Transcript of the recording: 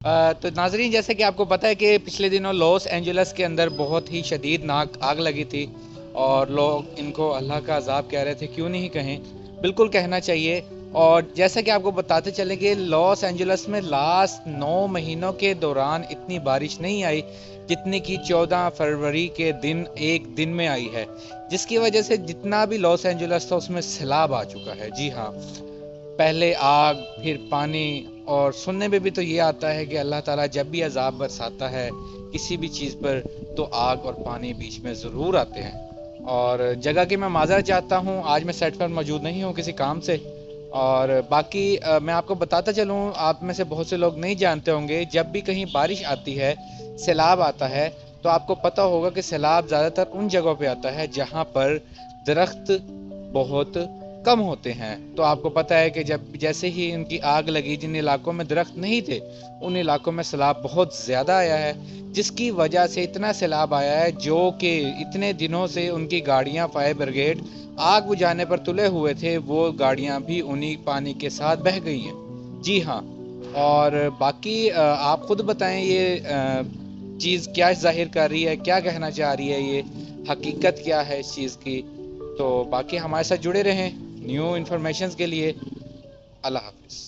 तो नाजरीन, जैसे कि आपको पता है कि पिछले दिनों लॉस एंजलस के अंदर बहुत ही शदीद नाक आग लगी थी और लोग इनको अल्लाह का अजाब कह रहे थे। क्यों नहीं कहें, बिल्कुल कहना चाहिए। और जैसा कि आपको बताते चले कि लॉस एंजलस में लास्ट 9 महीनों के दौरान इतनी बारिश नहीं आई जितनी कि 14 फरवरी के दिन एक दिन में आई है, जिसकी वजह से जितना भी लॉस एंजलस था उसमें सैलाब आ चुका है। जी हाँ, पहले आग, फिर पानी। और सुनने में भी तो ये आता है कि अल्लाह ताला जब भी अजाब बरसाता है किसी भी चीज़ पर, तो आग और पानी बीच में ज़रूर आते हैं। और जगह की मैं माज़रत चाहता हूँ, आज मैं सेट पर मौजूद नहीं हूँ किसी काम से। और बाकी मैं आपको बताता चलूँ, आप में से बहुत से लोग नहीं जानते होंगे, जब भी कहीं बारिश आती है, सैलाब आता है, तो आपको पता होगा कि सैलाब ज़्यादातर उन जगहों पे आता है जहाँ पर दरख्त बहुत कम होते हैं। तो आपको पता है कि जब जैसे ही उनकी आग लगी, जिन इलाकों में दरख्त नहीं थे उन इलाकों में सैलाब बहुत ज़्यादा आया है, जिसकी वजह से इतना सैलाब आया है जो कि इतने दिनों से उनकी गाड़ियां, फायर ब्रिगेड आग बुझाने पर तुले हुए थे, वो गाड़ियां भी उन्हीं पानी के साथ बह गई हैं। जी हाँ। और बाकी आप खुद बताएं, ये चीज़ क्या जाहिर कर रही है, क्या कहना चाह रही है, ये हकीकत क्या है इस चीज़ की। तो बाकी हमारे साथ जुड़े रहें न्यू इन्फॉर्मेशन के लिए। अल्लाह हाफिज़।